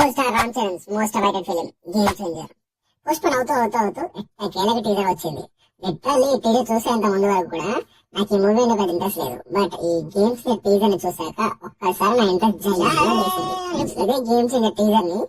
Super star Ram Charan most awaited film game changer postpone అవుతూ ఎట్లాగే teaser వచ్చింది. Literally ఈ teaser చూసేంత ముందు వరకు కూడా నాకు ఈ మూవీ పెద్ద ఇంట్రెస్ట్ లేదు. బట్ ఈ గేమ్స్ టీజర్ ని చూసాక ఒక్కసారి నా ఇంట్రెస్ట్ చేసింది. ఇదే గేమ్ చేంజర్ టీజర్ ని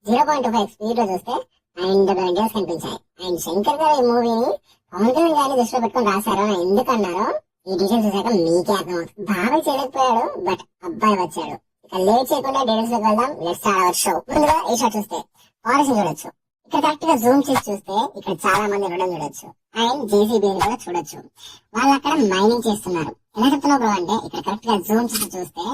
0.5 స్పీడ్ లో చూస్తే అండ్ ఐడియాస్ కనిపించాయి. అండ్ శంకర్ గారు ఈ మూవీని పవన్ కళ్యాణ్ గారిని దృష్టిలో పెట్టుకుని రాశారు అని ఎందుకన్నారో ఈ టీజర్ చూసాక మీకే అర్థమవుతుంది. బాగా చేయలేకపోయాడు, బట్ అబ్బాయి వచ్చాడు. ఇక లేట్ చేయకుండా డీటెయిల్స్ లోకి వెళ్దాం. Let's start our show. ముందుగా ఈ షాట్ చూస్తే ఫారెస్ట్ చూడొచ్చు. ఇక్కడ కరెక్ట్ గా జూమ్ చేసి చూస్తే ఇక్కడ చాలా మంది ఉండడం చూడొచ్చు. అండ్ జేసీబీని కూడా చూడొచ్చు. వాళ్ళు అక్కడ మైనింగ్ చేస్తున్నారు. ఎలా చెప్తున్నావు బ్రో అంటే ఇక్కడ కరెక్ట్ గా జూమ్ చేసి చూస్తే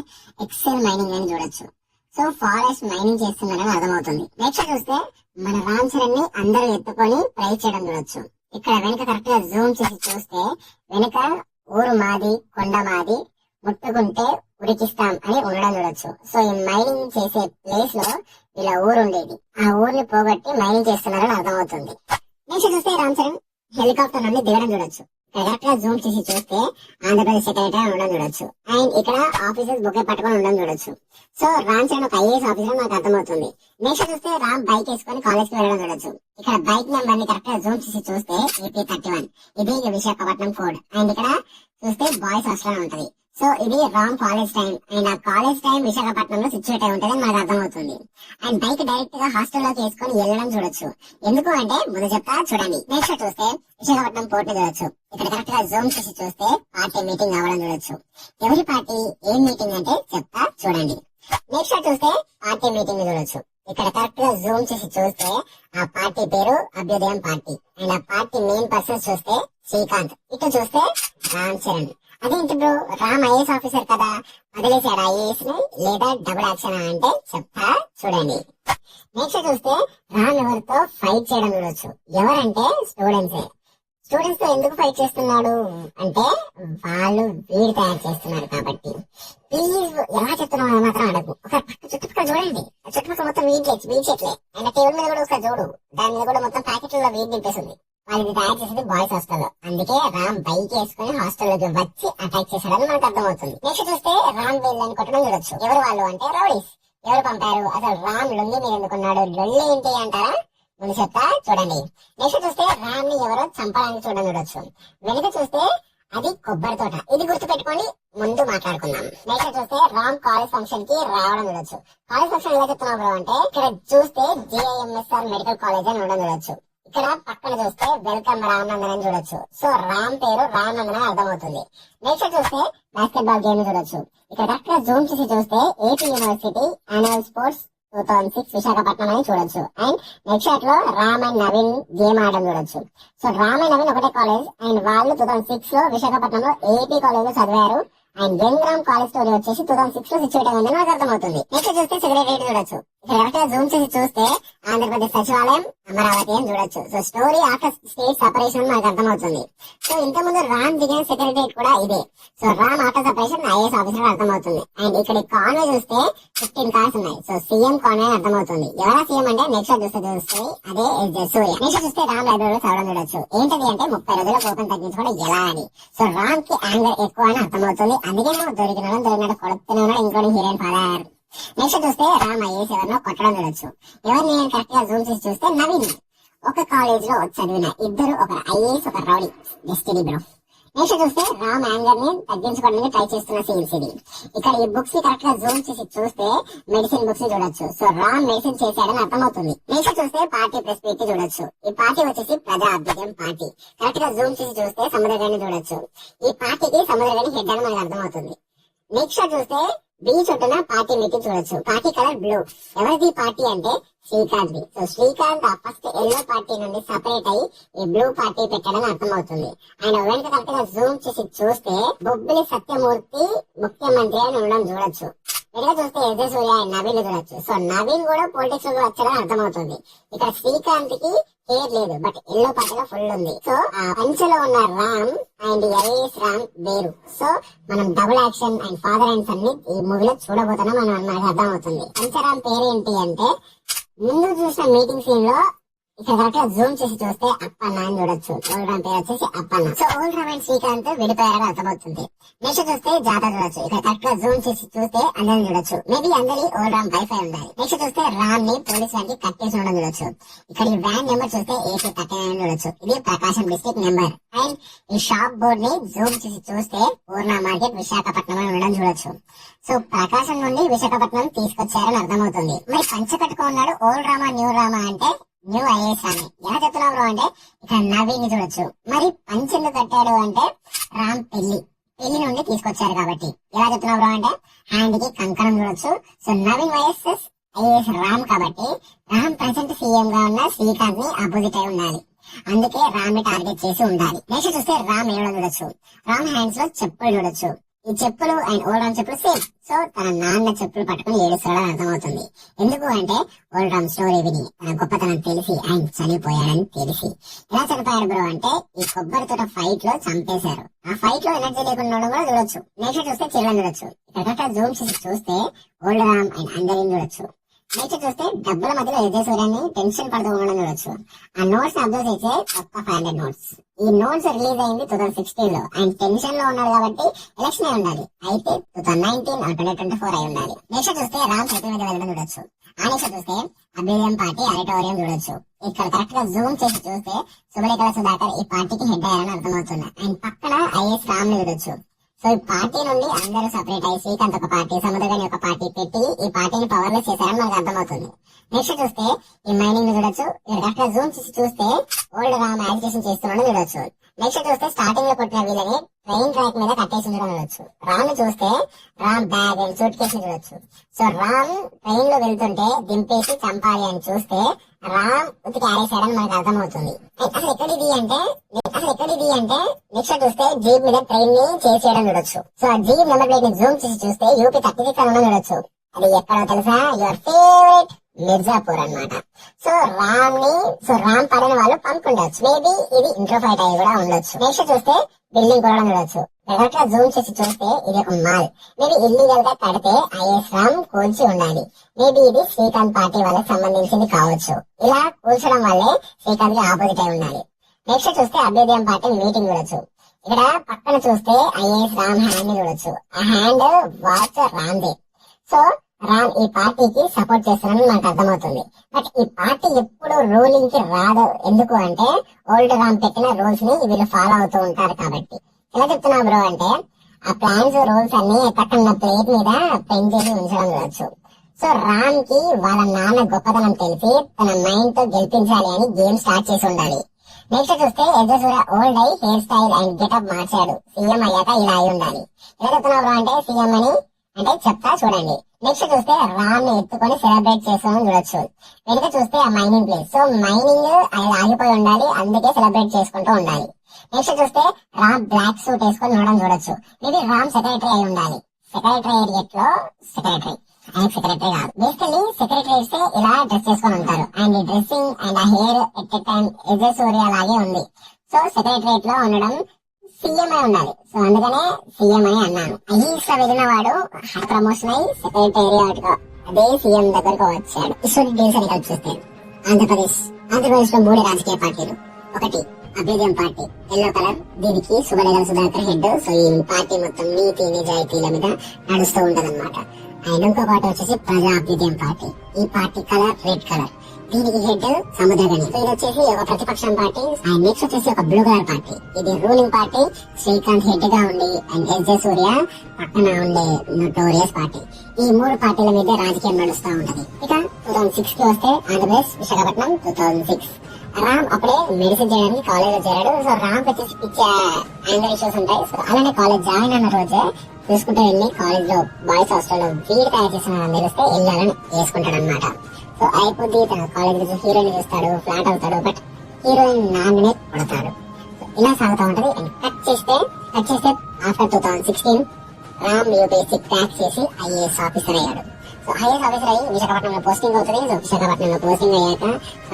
ఎక్సెల్ మైనింగ్ అని చూడొచ్చు. సో ఫారెస్ట్ మైనింగ్ చేస్తున్నారని అర్థమవుతుంది. నెక్స్ట్ చూస్తే మన రామ్ చరణ్ ని అందరూ ఎత్తుకొని ప్రైజ్ చేయడం చూడొచ్చు. ఇక్కడ వెనుక కరెక్ట్ గా జూమ్ చేసి చూస్తే వెనుక ఊరు మాది కొండ మాది ముట్టుకుంటే ఉరికిస్తాం అని ఉండడం చూడొచ్చు. సో ఈ మైనింగ్ చేసే ప్లేస్ లో ఇలా ఊరు ఉండేది. ఆ ఊరిని పోగొట్టి మైనింగ్ చేస్తున్నారని అర్థమవుతుంది. నెక్స్ట్ చూస్తే రామ్ చరణ్ హెలికాప్టర్ నుండి దిగడం చూడొచ్చు. కరెక్ట్ గా జూమ్ చేసి చూస్తే ఆంధ్రప్రదేశ్ సెక్రటరీ ఉండడం చూడొచ్చు. అండ్ ఇక్కడ ఆఫీసర్స్ బొకే పట్టుకొని ఉండడం చూడొచ్చు. సో రామ్ చరణ్ ఒక ఐఏఎస్ ఆఫీసర్ నాకు అర్థమవుతుంది. నెక్స్ట్ చూస్తే రామ్ బైక్ వేసుకొని కాలేజ్ కి వెళ్ళడం చూడొచ్చు. ఇక్కడ బైక్ నెంబర్ ని కరెక్ట్ గా జూమ్ చేసి చూస్తే AP31 ఇది విశాఖపట్నం కోడ్. అండ్ ఇక్కడ చూస్తే బాయ్స్ హాస్టల్ ఉంటది. సో ఇది రామ్ కాలేజ్ టైం. అండ్ ఆ కాలేజ్ టైం విశాఖపట్నంలో సిచ్యువేట్ అయి ఉంటది మనకు అర్థమవుతుంది. అండ్ బైక్ డైరెక్ట్ గా హాస్టల్లోకి వేసుకొని వెళ్ళడం చూడొచ్చు. ఎందుకు అంటే ముందు చెప్తా చూడండి. నెక్స్ట్ చూస్తే విశాఖపట్నం పోర్ట్ చూడొచ్చు. ఇక్కడ కరెక్ట్ గా జూమ్ చేసి చూస్తే పార్టీ మీటింగ్ అవ్వడం చూడొచ్చు. ఎవరి పార్టీ ఏం మీటింగ్ అంటే చెప్తా చూడండి. నెక్స్ట్ చూస్తే పార్టీ మీటింగ్ చూడొచ్చు. ఇక్కడ కరెక్ట్ గా జూమ్ చేసి చూస్తే ఆ పార్టీ పేరు అభ్యుదయం పార్టీ. అండ్ ఆ పార్టీ మెయిన్ పర్సన్ చూస్తే శ్రీకాంత్. ఇటు చూస్తే రామ్ చరణ్. అదేంటి బ్రో రామ్ ఐఏఎస్ ఆఫీసర్ కదా, వదిలేశాడు ఐఏఎస్ ని లేదా డబుల్ యాక్షన్ అంటే చెప్తా చూడండి. నెక్స్ట్ చూస్తే రామ్ ఎవరితో ఫైట్ చేయడం చూడొచ్చు. ఎవరంటే స్టూడెంట్సే. స్టూడెంట్స్ తో ఎందుకు ఫైట్ చేస్తున్నాడు అంటే వాళ్ళు వీడి తయారు చేస్తున్నారు కాబట్టి. ప్లీజ్ ఎలా చెప్తున్నావు మాత్రం అడగు. ఒక చుట్టుపక్కల చూడండి. చుట్టుపక్కల మొత్తం వీడి చెట్లే. అండ్ టేబుల్ మీద కూడా ఒకసారి చూడు, దాని మీద కూడా మొత్తం ప్యాకెట్లలో వీడి నింపేసింది. వాళ్ళకి తయారు చేసేది బాయ్స్ హాస్టల్. అందుకే రామ్ బైక్ వేసుకుని హాస్టల్లోకి వచ్చి అటాక్ చేశాడని మనకు అర్థమవుతుంది. నెక్స్ట్ చూస్తే రామ్ వీళ్ళని కొట్టడం చూడొచ్చు. ఎవరు వాళ్ళు అంటే రౌడీస్. ఎవరు పంపారు? అసలు రామ్ లొంగి మీద ఎందుకున్నాడు? లొల్లి ఏంటి అంటారా? ముందు చెప్తా చూడండి. నెక్స్ట్ చూస్తే రామ్ ని ఎవరో చంపడానికి చూడడం చూడొచ్చు. వెనుక చూస్తే అది కొబ్బరి తోట. ఇది గుర్తు పెట్టుకొని ముందు మాట్లాడుకుందాం. నెక్స్ట్ చూస్తే రామ్ కాలేజ్ ఫంక్షన్ కి రావడం చూడొచ్చు. కాలేజ్ ఫంక్షన్ ఎలా చెప్తున్నావు బ్రో అంటే ఇక్కడ చూస్తే JIMSR మెడికల్ కాలేజ్ అని ఉండడం చూడొచ్చు. ఇక్కడ పక్కన చూస్తే వెల్కమ్ రామనందన్ అని చూడొచ్చు. సో రామ్ పేరు రామనందన్ అని అర్థమవుతుంది. నెక్స్ట్ చూస్తే బాస్కెట్ బాల్ గేమ్ చూడొచ్చు. ఇక్కడ కరెక్ట్ గా జూమ్ చేసి చూస్తే AP university annual sports 2006 Visakhapatnam అని చూడొచ్చు. అండ్ నెక్స్ట్ షాట్ లో రామ్ అండ్ నవీన్ గేమ్ ఆడడం చూడొచ్చు. సో రామ్ అండ్ నవీన్ ఒకటే కాలేజ్. అండ్ వాళ్ళు 2006 లో విశాఖపట్నంలో AP కాలేజ్ లో చదివారు. And young Ram college story వచ్చేసి 2006 లో సిచ్యువేట్ అయిందని నాకు అర్థమవుతుంది. నెక్స్ట్ చూస్తే సెక్రటరీ చూడొచ్చు. ఇక్కడ కరెక్ట్ గా జూమ్ చేసి చూస్తే ఆంధ్రప్రదేశ్ సచివాలయం అమరావతి అని చూడొచ్చు. So story after state separation మనకు అర్థమవుతుంది. సో ఇంతకుముందు రామ్ దిగిన సెక్రటరేట్ కూడా ఇదే. So Ram after separation IAS officer అర్థమవుతుంది. అండ్ ఇక్కడ కాన్వే చూస్తే 15 కార్స్ ఉన్నాయి. సో సీఎం కాన్వే అర్థమవుతుంది. ఎవరా సీఎం అంటే నెక్స్ట్ చూస్తే అదే సూర్య. నెక్స్ట్ చూస్తే రామ్ లైబ్రరీలో చదవడం చూడొచ్చు. ఏంటది అంటే 30 రోజుల కోపం తగ్గించుకోవడం ఎలా అని. సో రామ్ కి యాంగర్ ఎక్కువ అని అర్థమవుతుంది. అందుకే దొరికినట్టు కొడుతున్నాడు ఇంకోటి హీరోయిన్ ఫాదర్. నెక్స్ట్ చూస్తే రామ్ ఐఏఎస్ ఎవరినో కొట్టడం చూడొచ్చు. ఎవరిని కరెక్ట్ గా జూమ్ చేసి చూస్తే నవీన్. ఒక కాలేజ్ లో చదివిన ఇద్దరు, ఒక ఐఏఎస్ ఒక రౌడీ. Destiny bro. నెక్స్ట్ చూస్తే రామ్ యాంగర్ ని తగ్గించుకోవడానికి ట్రై చేస్తున్న సీన్స్ ఇది. ఇక్కడ ఈ బుక్స్ కరెక్ట్ గా జూమ్ చేసి చూస్తే మెడిసిన్ బుక్స్ చూడొచ్చు. సో రామ్ మెడిసిన్ చేశాడని అర్థమవుతుంది. నెక్స్ట్ చూస్తే పార్టీ ప్రెస్ మీట్ చూడొచ్చు. ఈ పార్టీ వచ్చేసి ప్రజా అభ్యుదయం పార్టీ. కరెక్ట్ గా జూమ్ చేసి చూస్తే సముద్రగాని చూడొచ్చు. ఈ పార్టీకి సముద్రగాని హెడ్ అని మనకు అర్థమవుతుంది. నెక్స్ట్ చూస్తే బీచ్ ఒడ్డున పార్టీ మీటింగ్ చూడొచ్చు. Party colour blue. ఎవరిది పార్టీ అంటే Srikanth. So Srikanth first yellow party నుండి సపరేట్ అయ్యి ఈ బ్లూ పార్టీ పెట్టాడని అర్థమవుతుంది. ఆయన వెనక కరెక్ట్ గా జూమ్ చేసి చూస్తే బొబ్బిలి సత్యమూర్తి ముఖ్యమంత్రి అని ఉండడం చూడొచ్చు. వెనక చూస్తే ఎజే సూర్య నవీన్ చూడొచ్చు. సో నవీన్ కూడా పొలిటిక్స్ లో వచ్చాడని అర్థమవుతుంది. ఇక్కడ శ్రీకాంత్ కి హెయిర్ లేదు, బట్ ఎల్లో పార్టీలో ఫుల్ ఉంది. సో ఆ పంచలో ఉన్న రామ్ అండ్ ఐఏఎస్ రామ్ వేరు. సో మనం double action and father and son ని ఈ మూవీలో చూడబోతున్నాం. మనకు అర్థమవుతుంది. పంచరామ్ పేరేంటి అంటే ముందు చూసిన మీటింగ్ సీన్ లో ఇక్కడ కరెక్ట్ గా జూమ్ చేసి చూస్తే అప్పన్న అని చూడొచ్చు. ఓల్డ్ రామ్ పేరు వచ్చేసి Appanna. So old Ram and Srikanth విడిపోయారని అర్థమవుతుంది. నెక్స్ట్ చూస్తే జాతర చూడొచ్చు. ఇక్కడ కరెక్ట్ గా జూమ్ చేసి చూస్తే అందరిని చూడొచ్చు. మేబీ అందరి ఓల్డ్ రామ్ వైఫై ఉండాలి. నెక్స్ట్ చూస్తే రామ్ ని పోలీస్ వ్యాన్ కి కట్టేసి ఉండడం చూడొచ్చు. ఇక్కడ ఈ వ్యాన్ నెంబర్ చూస్తే AC39 చూడొచ్చు. ఇది ప్రకాశం డిస్ట్రిక్ట్ నెంబర్. అండ్ ఈ షాప్ బోర్డ్ ని జూమ్ చేసి చూస్తే పూర్ణ మార్కెట్ విశాఖపట్నం అని ఉండడం చూడొచ్చు. సో ప్రకాశం నుండి విశాఖపట్నం తీసుకొచ్చారని అర్థమవుతుంది. మరి పంచ కట్టుకున్నాడు ఓల్డ్ రామా న్యూ రామా అంటే న్యూ ఐఏఎస్ రామే. ఎలా చెప్తున్నావు అంటే ఇక్కడ నవీన్ చూడొచ్చు. మరి పంచెందుకు కట్టాడు అంటే రామ్ పెళ్లి నుండి తీసుకొచ్చారు కాబట్టి. ఎలా చెప్తున్నావు అంటే హ్యాండ్ కి కంకణం చూడొచ్చు. So Naveen YSS IAS Ram కాబట్టి రామ్ ప్రెసెంట్ సీఎం గా ఉన్న శ్రీకాంత్ ని అపోజిట్ అయి ఉండాలి. అందుకే రామ్ ని టార్గెట్ చేసి ఉండాలి. నెక్స్ట్ చూస్తే రామ్ ఏడో చూడొచ్చు. రామ్ హ్యాండ్స్ లో చెప్పులు చూడొచ్చు. ఈ చెప్పులు అండ్ ఓల్డ్ రామ్ చెప్పులు సేమ్. సో తన నాన్న చెప్పులు పట్టుకుని ఏడుస్తాడని అర్థమవుతుంది. ఎందుకు అంటే ఓల్డ్ రామ్ స్టోరీ విని తన గొప్పతనం తెలిసి ఆయన చనిపోయాడని తెలిసి. ఎలా చనిపోయాడు బ్రో అంటే ఈ కొబ్బరి తోట ఫైట్ లో చంపేశారు. ఆ ఫైట్ లో ఎనర్జీ లేకుండా కూడా చూడొచ్చు. నెక్స్ట్ చూస్తే చిల్డ్రన్ చూడొచ్చు. ఇక్కడ జూమ్ చేసి చూస్తే ఓల్డ్ రామ్ అండ్ అందరిని చూడొచ్చు. నెక్స్ట్ చూస్తే డబ్బుల మధ్యలో ఎదే సూర్యాన్ని టెన్షన్ పడుతూ ఉండడం చూడొచ్చు. ఆ నోట్స్ అబ్జర్వ్ చేసే కొత్త 500 నోట్స్. ఈ నోట్స్ రిలీజ్ అయింది 2016 లో. ఆయన టెన్షన్ లో ఉన్నాడు కాబట్టి ఎలక్షన్ అయి ఉండాలి. అయితే 2019 or 2024 అయి ఉండాలి. నెక్స్ట్ చూస్తే రామ్ సైకిల్ మీద వెళ్ళడం చూడొచ్చు. ఆ నెక్స్ట్ చూస్తే అభ్యుదయం పార్టీ ఆడిటోరియం చూడొచ్చు. ఇక్కడ కరెక్ట్ గా జూమ్ చేసి చూస్తే శుభలేఖల సుధాకర్ ఈ పార్టీకి హెడ్ అయ్యారని అర్థమవుతుంది. అండ్ పక్కన ఐఎస్ రామ్ ని చూడొచ్చు. సో ఈ పార్టీ నుండి అందరూ సపరేట్ అయ్యి శ్రీకాంత్ ఒక పార్టీ, సముద్రగాని ఒక పార్టీ పెట్టి ఈ పార్టీని పవర్లెస్ చేశారని మనకు అర్థమవుతుంది. నెక్స్ట్ చూస్తే ఈ మైనింగ్ చూడొచ్చు. ఇక్కడ కరెక్ట్ గా జూమ్ చేసి చూస్తే ఓల్డ్ రామ్ యాజిటేషన్ చేస్తున్నాడు చూడొచ్చు. నెక్స్ట్ చూస్తే స్టార్టింగ్ లో కొట్టిన వీళ్ళని ట్రైన్ ట్రాక్ మీద కట్టేసి చూడొచ్చు. రామ్ ని చూస్తే Ram bag and suit case చూడొచ్చు. సో రామ్ ట్రైన్ లో వెళ్తుంటే దింపేసి చంపాలి అని చూస్తే రామ్ ఉతికి ఆరేసాడని మనకు అర్థమవుతుంది. అసలు ఎక్కడిది అంటే నెక్స్ట్ చూస్తే జీప్ మీద ట్రైన్ ని చేసేయడం చూడొచ్చు. సో ఆ జీప్ నెంబర్ ప్లేట్ ని జూమ్ చేసి చూస్తే యూపీ 36 అని చూడొచ్చు. అది ఎక్కడో తెలుసా? యువర్ ఫేవరెట్ మిర్జాపూర్ అన్నమాట. సో రామ్ పడిన వాళ్ళు పంపుకుండొచ్చు. మేబీ ఇది ఇంట్రో ఫైట్ అయ్యి కూడా ఉండొచ్చు. నెక్స్ట్ చూస్తే బిల్డింగ్ కూడా చూడొచ్చు. ఎక్కడ జూమ్ చేసి చూస్తే ఇది ఒక మాల్. మేబీ ఇల్లీగల్ గా కడితే ఐఎస్ రామ్ కూల్చి ఉండాలి. మేబీ ఇది శ్రీకాంత్ పార్టీ వాళ్ళకి సంబంధించింది కావచ్చు. ఇలా కూల్చడం వల్లే శ్రీకాంత్ కి ఆపోజిట్ అయి ఉండాలి. నెక్స్ట్ చూస్తే అభ్యుదయం పార్టీ మీటింగ్ చూడొచ్చు. ఇక్కడ పక్కన చూస్తే ఐఏఎస్ రామ్ హ్యాండ్ ని చూడొచ్చు. ఆ హ్యాండ్ వాచ్ రామ్దే. సో రామ్ ఈ పార్టీకి సపోర్ట్ చేస్తున్నారని మనకు అర్థమవుతుంది. బట్ ఈ పార్టీ ఎప్పుడు రూలింగ్ కి రాదు. ఎందుకు అంటే ఓల్డ్ రామ్ పెట్టిన రూల్స్ ని వీళ్ళు ఫాలో అవుతూ ఉంటారు కాబట్టి. ఎలా చెప్తున్నా బ్రో అంటే ఆ ప్లాన్స్ రూల్స్ అన్ని పక్కన ప్లేట్ మీద పెయింట్ చేసి ఉంచడం చూడొచ్చు. సో రామ్ కి వాళ్ళ నాన్న గొప్పతనం తెలిసి తన మైండ్ తో గెలిపించాలి అని గేమ్ స్టార్ట్ చేసి ఉండాలి. నెక్స్ట్ చూస్తే యజసూర్య ఓల్డ్ అయి హెయిర్ స్టైల్ అండ్ గెటప్ మార్చాడు. సీఎం అయ్యాక ఇలా అయి ఉండాలి. ఎలా చెప్తున్నావు అంటే సీఎం అని అంటే చెప్తా చూడండి. నెక్స్ట్ చూస్తే రామ్ ని ఎత్తుకొని సెలబ్రేట్ చేస్తామని చూడొచ్చు. వెనుక చూస్తే ఆ మైనింగ్ ప్లేస్. సో మైనింగ్ అది ఆగిపోయి ఉండాలి, అందుకే సెలబ్రేట్ చేసుకుంటూ ఉండాలి. నెక్స్ట్ చూస్తే రామ్ బ్లాక్ సూట్ వేసుకొని ఉండడం చూడొచ్చు. ఇది రామ్ సెక్రటరీ అయి ఉండాలి. సెక్రటేరియట్ లో సెక్రటరీ, ఆయన సెక్రటరీ కాదు. బేసికల్లీ సెక్రటరీస్ ఇలా డ్రెస్ చేసుకొని ఉంటారు. అండ్ ఈ డ్రెస్సింగ్ అండ్ ఆ హెయిర్ ఎట్ టైం సూర్య లాగే ఉంది. సో సెక్రటరియట్ లో ఉండడం సీఎం అయి ఉండాలి. సో అందుకనే సీఎం అని అన్నాను. ఐఏఎస్ లో వెళ్ళిన వాడు ప్రమోషన్ అయి సెక్రటేరియట్ గా అదే సీఎం దగ్గరకు వచ్చాడు. ఇటువంటి డీల్స్ అని కలిసి చూస్తే ఆంధ్రప్రదేశ్ లో 3 రాజకీయ పార్టీలు. ఒకటి అభ్యుదయం పార్టీ, ఎల్లో కలర్. దీనికి శుభలేఖల సుధాకర్ హెడ్. సో ఈ పార్టీ మొత్తం నీతి నిజాయితీల మీద నడుస్తూ ఉంటది అనమాట. అండ్ ఇంకో పార్టీ వచ్చేసి ప్రజా అభ్యుదయం పార్టీ. ఈ పార్టీ కలర్ రెడ్ కలర్. దీనికి హెడ్ సముద్రగని. ఇది వచ్చేసి ఒక ప్రతిపక్షం పార్టీ. అండ్ నెక్స్ట్ వచ్చేసి ఒక బ్లూ కలర్ పార్టీ. ఇది రూలింగ్ పార్టీ. శ్రీకాంత్ హెడ్ గా ఉండి అండ్ సూర్య పక్కన ఉండే నోటోరియస్ పార్టీ. ఈ 3 పార్టీల మీద రాజకీయం నడుస్తూ ఉంటది. ఇక 2006 కి వస్తే ఆంధ్రప్రదేశ్ విశాఖపట్నం 2006. రామ్ అప్పుడే మెడిసిన్ చేయడానికి కాలేజ్ లో చేరాడు. సో రామ్ వచ్చేసి పిచ్చే యాంగర్ ఇష్యూస్ ఉంటాయి. సో అలానే కాలేజ్ జాయిన్ అయిన రోజే చూసుకుంటే వెళ్ళి కాలేజ్ లో బాయ్స్ హాస్టల్ లో వీడి తయారు చేస్తున్నాడని తెలిస్తే వెళ్ళాలని వేసుకుంటాడు అనమాట. సో అయిపోద్ది తన కాలేజ్ హీరోయిన్ చూస్తాడు, ఫ్లాట్ అవుతాడు. బట్ హీరోయిన్ నాన్ననే కొడతాడు. ఇలా సాగుతూ ఉంటది. అండ్ కట్ చేస్తే ఆఫ్టర్ 2016 రామ్ యూపీఎస్సీ క్రాక్ చేసి ఐఏఎస్ ఆఫీసర్ అయ్యాడు. సో ఐఏఎస్ ఆఫీసర్ అయ్యి విశాఖపట్నంలో పోస్టింగ్ అవుతుంది. సో విశాఖపట్నంలో పోస్టింగ్ అయ్యాక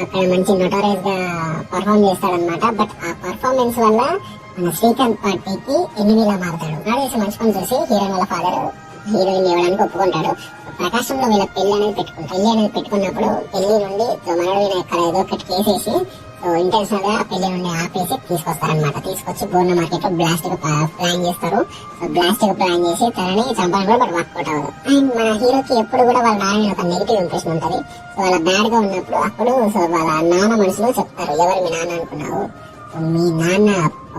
అక్కడ మంచి నోటోరియస్ గా పర్ఫార్మ్ చేస్తాడనమాట. బట్ ఆ పర్ఫార్మెన్స్ వల్ల మన శ్రీకాంత్ పార్టీకి ఎనిమిలా మారుతాడు. నాడేసి మంచి పని చూసి హీరోయిన్ వాళ్ళ ఫాదర్ హీరోయిన్ ఇవ్వడానికి ఒప్పుకుంటాడు. ప్రకాశంలో వీళ్ళ పెళ్లి అనేది పెట్టుకున్నప్పుడు పెళ్లి నుండి మనోడు ఎక్కడ ఏదో ఒకటి కేసేసి ఇంటెన్షనల్ గా పెళ్లి నుండి ఆపేసి తీసుకొస్తారనమాట. తీసుకొచ్చి గోర్న మార్కెట్ లో బ్లాస్ట్ ప్లాన్ చేస్తారు. బ్లాస్ట్ ప్లాన్ చేసి తనని చంపాలని కూడా బట్ వర్కౌట్ అవ్వదు. అండ్ మన హీరోకి ఎప్పుడు కూడా వాళ్ళ నాన్న ఒక నెగిటివ్ ఇంప్రెషన్ ఉంటది. సో వాళ్ళ బ్యాడ్ గా ఉన్నప్పుడు అప్పుడు సో వాళ్ళ నాన్న మనసులో చెప్తారు, ఎవరు మీ నాన్న అనుకున్నావు, మీ నాన్న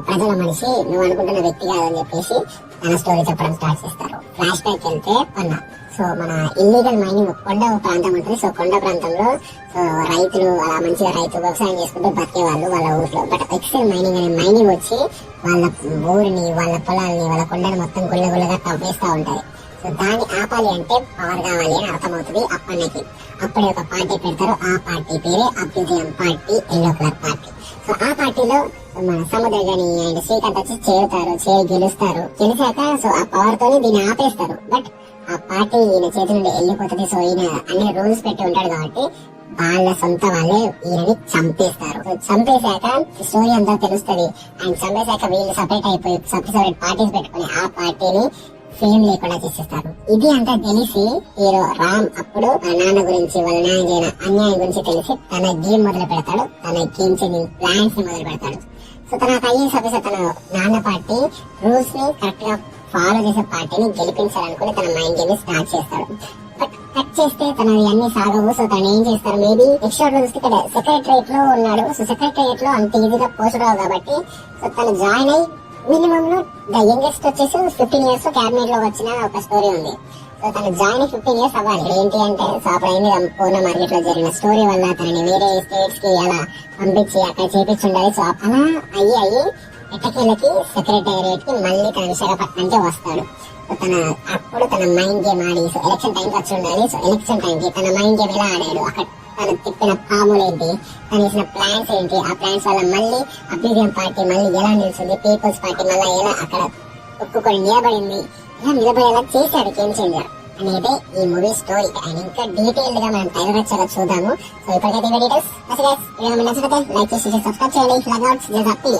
ప్రజల మనిషి, నువ్వు అనుకుంటున్న వ్యక్తి కాదని చెప్పేసి తన స్టోరీ చెప్పడం స్టార్ట్ చేస్తారు. ఫ్లాష్ బ్యాక్ వెళ్తే పన్నా సో మన ఇల్లీగల్ మైనింగ్ కొండ ప్రాంతం ఉంటుంది. సో కొండ ప్రాంతంలో సో రైతులు అలా మంచిగా వ్యవసాయం చేసుకుంటూ బతికే వాళ్ళు వాళ్ళ ఊర్లో. బట్ ఎక్సెల్ మైనింగ్ అనే మైనింగ్ వచ్చి వాళ్ళ ఊరిని, వాళ్ళ పొలాల్ని, వాళ్ళ కొండను మొత్తం గుళ్ళగుళ్ళగా తవ్వేస్తా ఉంటాయి. సో దాన్ని ఆపాలి అంటే పవర్ కావాలి అని అర్థమవుతుంది అప్పన్నకి. అప్పుడే ఒక పార్టీ పెడతారు. ఆ పార్టీ పేరే అభ్యుదయం party, yellow colour party. So ఆ పార్టీలో మన సముద్రగని అండ్ శ్రీకాంత్ వచ్చి గెలుస్తారు. గెలిచాక సో ఆ పవర్ తోని దీన్ని ఆపేస్తారు. బట్ ఆ పార్టీ ఈయన చేతి నుండి వెళ్ళిపోతుంది. సో ఈయన అన్ని రూల్స్ పెట్టి ఉంటాడు కాబట్టి వాళ్ళ సొంత వాళ్ళే ఈయనని చంపేస్తారు. చంపేశాక స్టోరీ అంతా తెలుస్తుంది. అండ్ చంపేశాక వీళ్ళు సపరేట్ అయిపోయి సపరేట్ పార్టీస్ పెట్టుకుని ఆ పార్టీని ఫేమ్ లేకుండా చేసేస్తారు. ఇది అంతా తెలిసి హీరో రామ్ అప్పుడు తన నాన్న గురించి, వాళ్ళ నాన్న చేయన అన్యాయం గురించి తెలిసి తన గేమ్ మొదలు పెడతాడు. తన గేమ్ చేంజింగ్ ప్లాన్స్ ని మొదలు పెడతాడు. సో తన ఐఏఎస్ ఆఫీసర్ తన నాన్న పార్టీ రూల్స్ ని కరెక్ట్ గా ఫాలో చేసే పార్టీని గెలిపించాలనుకుని తన మైండ్ గేమ్ ని స్టార్ట్ చేస్తాడు. బట్ కట్ చేస్తే తనవి అన్ని సాగవు. సో తను ఏం చేస్తారు, మేబీ ఎక్స్ట్రా రూల్స్ ఇక్కడ సెక్రటరియట్ లో ఉన్నాడు. సో సెక్రటరియట్ లో అంత ఈజీగా పోస్ట్ రావు కాబట్టి సో తను జాయిన్ అయ్యి మినిమం లో ద యంగెస్ట్ వచ్చేసి 15 years క్యాబినెట్ లో వచ్చిన ఒక స్టోరీ ఉంది. సో తను జాయిన్ 15 years అవ్వాలి. ఏంటి అంటే సో అప్పుడు పూర్ణ మార్కెట్ లో జరిగిన స్టోరీ వల్ల తనని వేరే స్టేట్స్ కి అలా పంపించి అక్కడ చేపించి ఉండాలి. సో అలా అయ్యి ఎట్టకేళ్ళకి సెక్రటేరియట్ కి మళ్ళీ తన విశాఖపట్నంకి వస్తాడు. సో అప్పుడు తన మైండ్ గేమ్ ఆడి సో ఎలక్షన్ టైంకి వచ్చి ఉండాలి. సో ఎలక్షన్ టైంకి తన మైండ్ గేమ్ ఎలా ఆడాడు, అక్కడ తను తిప్పిన పాములు ఏంటి, తను వేసిన ప్లాన్స్ ఏంటి, ఆ ప్లాన్స్ వల్ల మళ్ళీ అభ్యుదయం పార్టీ మళ్ళీ ఎలా నిలిచింది, పీపుల్స్ పార్టీ మళ్ళీ ఎలా అక్కడ ఒక్కొక్కరు నిలబడింది, ఇలా నిలబడేలా చేశాడు గేమ్ చేంజర్ అనేది ఈ మూవీ స్టోరీ. అండ్ ఇంకా డీటెయిల్డ్ గా మనం టైలర్ వచ్చాక చూద్దాము. సో ఇప్పటికైతే డీటెయిల్స్ లైక్ చేసి సబ్స్క్రైబ్ చేయండి.